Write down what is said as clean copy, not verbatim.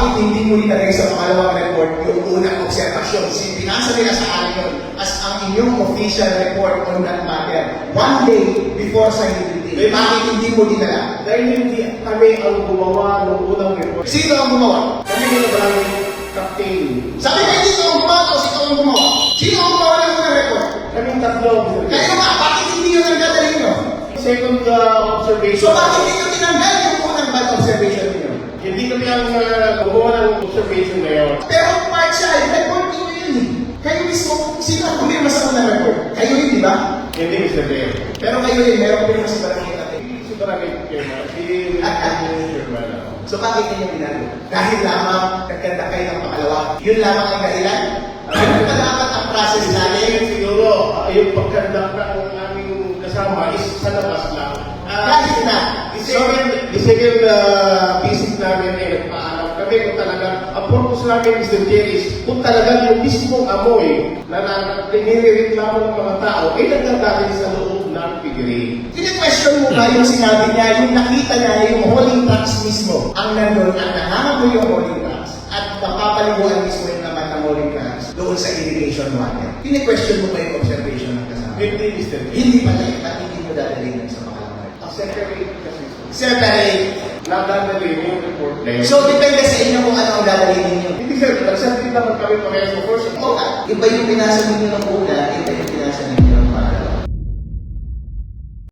bakit hindi mo nilagay sa pangalawang report yung unang observasyon? Pinasa nila sa akin yun as ang inyong official report on that matter. One day before sa meeting. Bakit hindi mo dinala? Dahil hindi kami ang gumawa ng unang report. Sino ang gumawa? Kami yung barangay captain. Sabi ka hindi ikaw ang gumawa o ikaw ang gumawa? Sino ang gumawa ng unang report? Kaming tatlo. Kaya nga, bakit hindi yun ang dadalhin nyo? Second observation. So bakit hindi nyo tinanggal yung unang bad observation niyo? Hindi kami ang gumawa ng observation ngayon. Pero part siya, report nyo yun eh. Kayo mismo, sino ang pumirma sa unang report? Kayo yun, di ba? Hindi, Mr. Mayor. Pero kayo yun, meron pumirma sa barangay natin. Si Barangay Chairman. Hindi Chairman ako. So bakit kayo ginagawa? Dahil lamang nagkanda kayo ng pangalawa. Yun lamang ang dahilan. Ano pa dapat ang process natin? Siguro, yung pagkanda ng aming kasama is sa labas lang. Kahit na. The second visit namin ay nagpaalam kami kung talaga, ang purpose namin, Mr. Jerry, kung talaga yung mismong amoy na nire-reklamo ng mga tao ay nagdadali sa loob ng pigiri. Kine-question mo ba yung sinabi niya, yung nakita niya yung hauling trucks mismo, ang nandun, ang nangangamoy yung hauling trucks, at mapapaliguan mismo yung naman ng hauling trucks doon sa irrigation water. Kine-question mo ba yung observation ng kasama? Hindi, Mr. Jerry. Hindi pa tayo, at hindi mo dadalhin sa pangalawang. Separate kasi. Separate. Nadadali yung report na yun. So, depende sa inyo kung ano ang dadalhin ninyo. Hindi, sir. Nagsabi naman kami parehas of course. Oo, iba yung pinasa ninyo ng una, iba yung pinasa ninyo